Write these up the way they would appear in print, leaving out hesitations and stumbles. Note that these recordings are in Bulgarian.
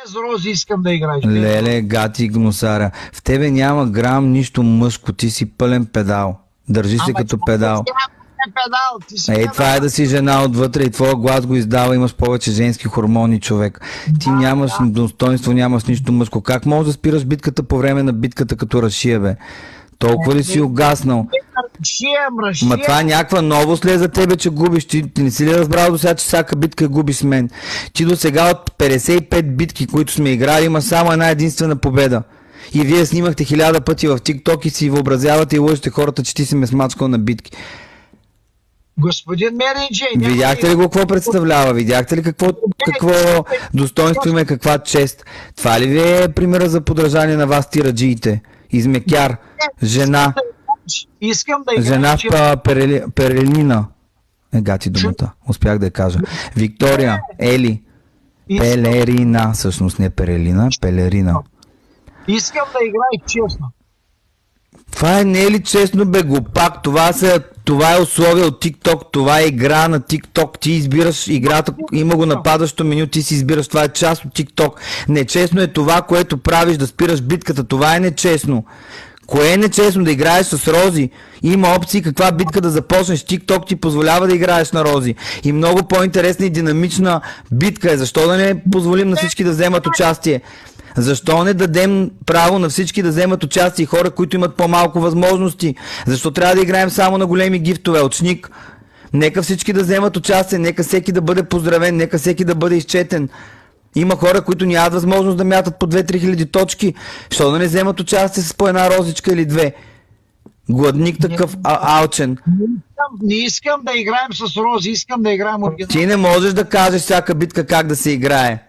Без рози искам да играеш. Леле, гати гнусара. В тебе няма грам нищо мъжко, ти си пълен педал. Държи се като педал. Ей, това е да си жена отвътре и твоя глас го издава, имаш повече женски хормони, човек. Ти нямаш достоинство, нямаш нищо мъжко. Как можеш да спираш битката по време на битката като Рашия, бе? Толкова ли си угаснал? Ма това е някаква новост ли е за тебе, че губиш? Ти не си ли разбрал до сега, че всяка битка губиш с мен? Ти до сега от 55 битки, които сме играли, има само една единствена победа. И вие снимахте 1000 пъти в TikTok и си въобразявате и лъжете хората, че ти си ме смачкал на битки. Господин Меринджей... Видяхте ли го какво представлява? Видяхте ли какво достоинство има и каква чест? Това ли ви е примера за подражание на вас тираджиите? Измекяр, жена... Искам да жена в Перелина. Гати думата. Успях да я кажа. Виктория, Ели. Пелерина. Всъщност не Перелина, Пелерина. Искам да играеш честно. Това не е ли честно, бе, глупак? Това е условие от TikTok, това е игра на TikTok. Ти избираш играта, има го нападащо меню, ти си избираш, това е част от TikTok. Нечестно е това, което правиш, да спираш битката. Това е нечестно. Кое е нечестно? Да играеш с Рози? Има опции каква битка да започнеш. TikTok ти позволява да играеш на Рози. И много по-интересна и динамична битка е. Защо да не позволим на всички да вземат участие? Защо не дадем право на всички да вземат участие и хора, които имат по-малко възможности? Защо трябва да играем само на големи гифтове? Очник. Нека всички да вземат участие, нека всеки да бъде поздравен, нека всеки да бъде изчетен. Има хора, които нямат възможност да мятат по 2-3 хиляди точки. Защо да не вземат участие с по една розичка или две? Гладник такъв, алчен. Не искам да играем с Рози, искам да играем оригинално. Ти не можеш да кажеш всяка битка как да се играе.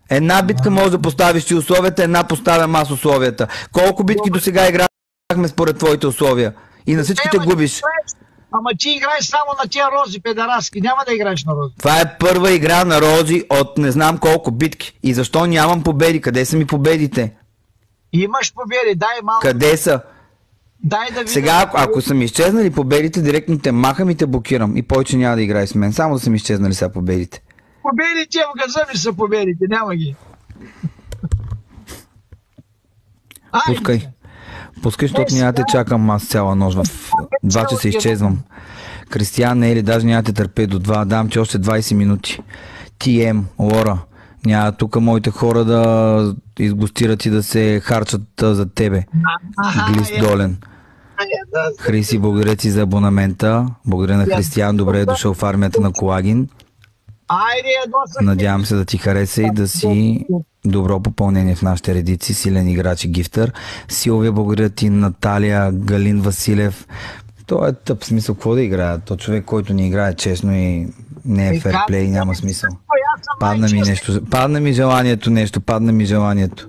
Една битка може да поставиш ти условията, една поставям аз условията. Колко битки до сега играхме според твоите условия? И на всичките губиш. Ама ти играеш само на тия Рози, педераски. Няма да играеш на Рози. Това е първа игра на Рози от не знам колко битки. И защо нямам победи? Къде са ми победите? Имаш победи, дай малко. Къде са? Дай да видя. Сега, ако са ми изчезнали победите, директно те махам и те блокирам. И повече няма да играеш с мен. Само да са ми изчезнали сега победите. Победите в газа ми са победите, няма ги. Пускай. Пускай, защото няма те чакам аз цяла нощ. В 2 часа изчезвам. Кристиян, не е ли, даже няма те търпе до 2. Дам ти още 20 минути. TM, Лора. Няма тук моите хора да изгостират и да се харчат за тебе. Глист долен. Хриси, благодаря ти за абонамента. Благодаря на Християн. Добре е дошъл в армията на Колагин. Надявам се да ти хареса и да си добро попълнение в нашите редици. Силен играч и гифтър. Силвия, благодаря ти. Наталия, Галин Василев. То е тъп смисъл. Какво да играе? То човек, който не играе честно и не е ферплей, няма смисъл. Падна ми желанието.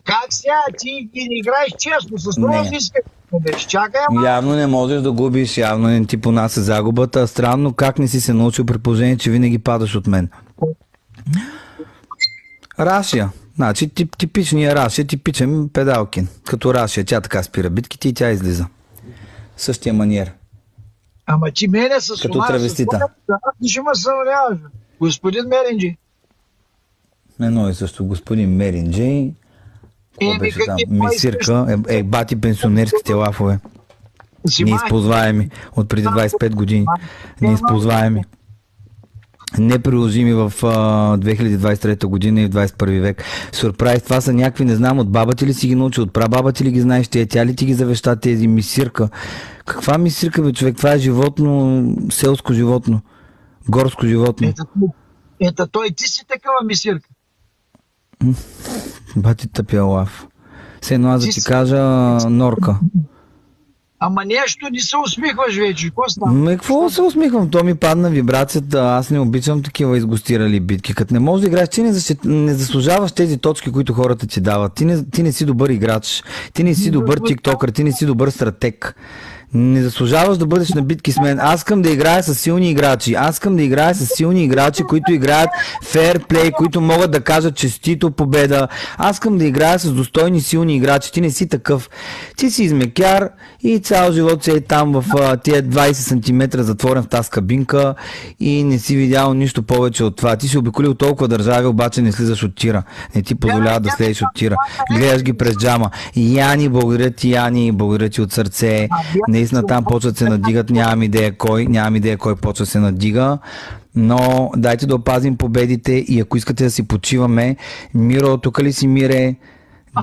Как сега? Ти не играеш честно с Рози, искаш да бъдеш. Чакай, ама. Явно не можеш да губиш, явно не ти понася загубата. Странно как не си се научил при положение, че винаги падаш от мен. Рашия. Значи типичния Рашия, типичен Педалкин. Като Рашия, тя така спира битките и тя излиза. Същия маниер. Ама ти мене с като травестита. Ти ще ме съмняваш. Господин Меринджи. Едно и също, господин Меринджи. Беше там? Мисирка, бати пенсионерските лафове. Неизползваеми. От преди 25 години. Неизползваеми. Неприложими в 2023 година и в 21 век. Сюрприз, това са някакви, не знам, от баба ти ли си ги научи, от прабаба ти ли ги знаеш, тя ли ти ги завеща тези? Мисирка. Каква мисирка, бе, човек? Това е животно, селско животно, горско животно. Ето той, ти си такава мисирка. Бати тъпия лав. Все едно аз да ти кажа норка. Ама нещо не се усмихваш вече. Какво става? Какво се усмихвам? То ми падна вибрацията. Аз не обичам такива изгостирали битки. Като не можеш да играеш, ти не заслужаваш тези точки, които хората ти дават. Ти не си добър играч. Ти не си добър тиктокър. Ти не си добър стратег. Не заслужаваш да бъдеш на битки с мен. Аз искам да играя с силни играчи. Аз искам да играя с силни играчи, които играят фейрплей, които могат да кажат честито победа. Аз искам да играя с достойни силни играчи. Ти не си такъв. Ти си измекяр и цял живот си е там в тия 20 см затворен в тази кабинка и не си видял нищо повече от това. Ти си обиколил толкова държави, обаче не слизаш от тира. Не ти позволява да слезеш от тира. Гледаш ги през джама. Яни, благодаря ти, Яни, благодаря ти от сърце. Наистина там почват се надигат, нямам идея кой почва се надига, но дайте да опазим победите и ако искате да си почиваме. Миро, тук ли си, Мире?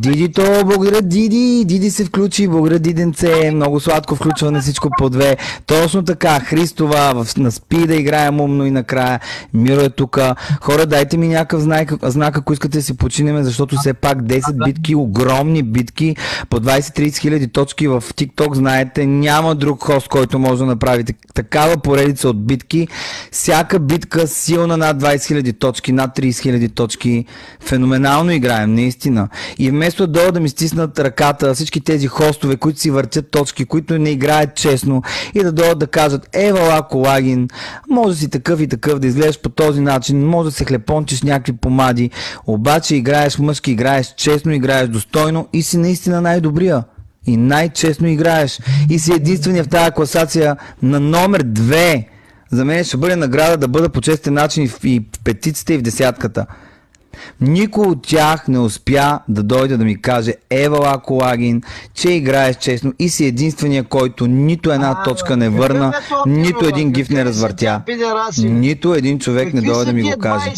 Дидито, благодаря Диди, Диди се включи, благодаря Диденце, много сладко включване, всичко по две. Точно така, Христова, на спи да играем умно и накрая. Миро е тука. Хора, дайте ми някакъв знак, ако искате да си починеме, защото все пак 10 битки, огромни битки, по 20-30 хиляди точки в TikTok, знаете, няма друг хост, който може да направи такава поредица от битки. Всяка битка силна над 20 хиляди точки, над 30 хиляди точки. Феноменално играем, наистина. И вместо долу да ми стиснат ръката всички тези хостове, които си въртят точки, които не играят честно и да дойдат да кажат: евала Колагин, може си такъв и такъв да изглеждаш по този начин, може да се хлепончиш някакви помади, обаче играеш мъжки, играеш честно, играеш достойно и си наистина най-добрия. И най-честно играеш. И си единствения в тази класация на номер 2. За мен ще бъде награда да бъда по честен начин и в петицата, и в десятката. Никой от тях не успя да дойде да ми каже: евала Колагин, че играеш честно и си единствения, който нито една точка не върна, нито един гиф не развъртя. Нито един човек не дойде да ми го каже.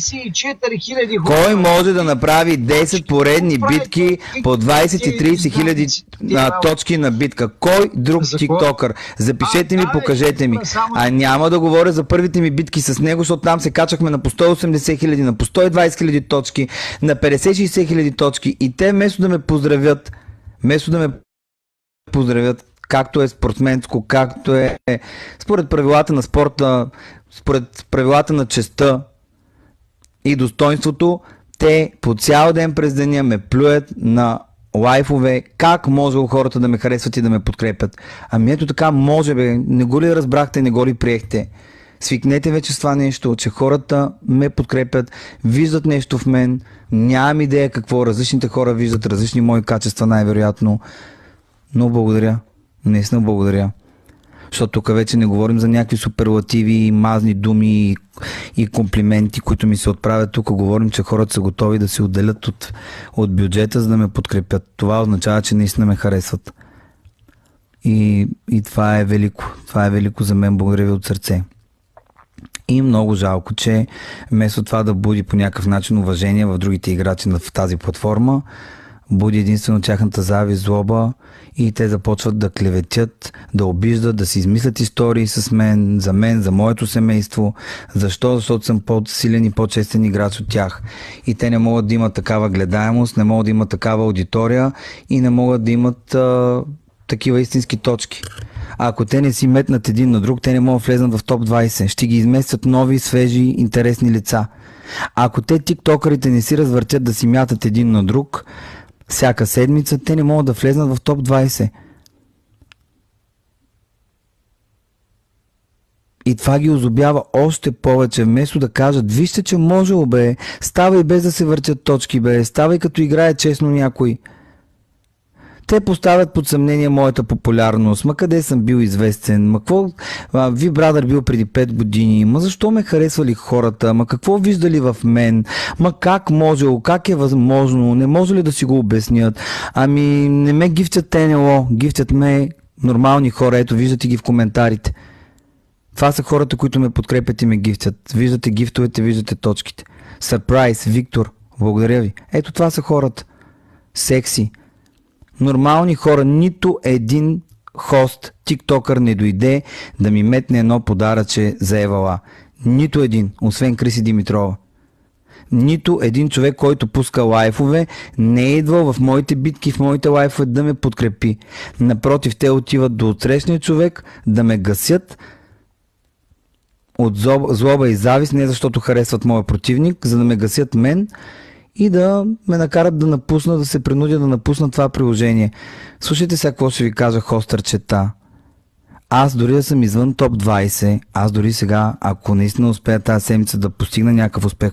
Кой може да направи 10 поредни битки по 20 и 30 хиляди точки на битка? Кой друг тиктокър? Запишете ми, покажете ми. А няма да говоря за първите ми битки с него, защото там се качахме на по 180 хиляди, на по 120 хиляди точки, на 50-60 хиляди точки и те вместо да ме поздравят, както е спортсменско, както е според правилата на спорта, според правилата на честта и достоинството, те по цял ден през деня ме плюят на лайфове, как може хората да ме харесват и да ме подкрепят. Ами ето така може, бе, не го ли разбрахте, не го ли приехте? Свикнете вече с това нещо, че хората ме подкрепят, виждат нещо в мен, нямам идея какво, различните хора виждат различни мои качества най-вероятно, но благодаря, наистина благодаря. Защото тук вече не говорим за някакви суперлативи, мазни думи и комплименти, които ми се отправят. Тук говорим, че хората са готови да се отделят от бюджета, за да ме подкрепят. Това означава, че наистина ме харесват. И това е велико. Това е велико за мен. Благодаря ви от сърце. И много жалко, че вместо това да буди по някакъв начин уважение в другите играчи в тази платформа, буди единствено тяхната завист, злоба и те започват да клеветят, да обиждат, да си измислят истории с мен, за моето семейство. Защо? Защото съм по-силен и по-честен играч от тях. И те не могат да имат такава гледаемост, не могат да имат такава аудитория и не могат да имат такива истински точки. А ако те не си метнат един на друг, те не могат да влезнат в топ 20. Ще ги изместят нови, свежи, интересни лица. А ако те тиктокърите не си развъртят да си мятат един на друг всяка седмица, те не могат да влезнат в топ 20. И това ги озлобява още повече, вместо да кажат: вижте, че може, бе, ставай без да се въртят точки, бе, ставай като играе честно някой. Те поставят под съмнение моята популярност. Ма къде съм бил известен? Ма какво Ви Брадър бил преди 5 години? Ма защо ме харесвали хората? Ма какво виждали в мен? Ма как можело? Как е възможно? Не може ли да си го обяснят? Ами не ме гифтят ТНЛО, гифтят ме нормални хора. Ето, виждате ги в коментарите. Това са хората, които ме подкрепят и ме гифтят. Виждате гифтовете, виждате точките. Сърпрайз, Виктор, благодаря ви. Ето това са хората. Секси. Нормални хора, нито един хост, тиктокър не дойде да ми метне едно подаръче за евала. Нито един, освен Криси Димитрова. Нито един човек, който пуска лайфове, не е идвал в моите битки, в моите лайфове да ме подкрепи. Напротив, те отиват до отсрещния човек да ме гасят от злоба и завист, не защото харесват моя противник, за да ме гасят мен и да ме накарат да напусна, да се принудя да напусна това приложение. Слушайте сега какво ще ви кажа, хостърчета. аз дори да съм извън топ 20, аз дори сега, ако наистина успея тази седмица да постигна някакъв успех,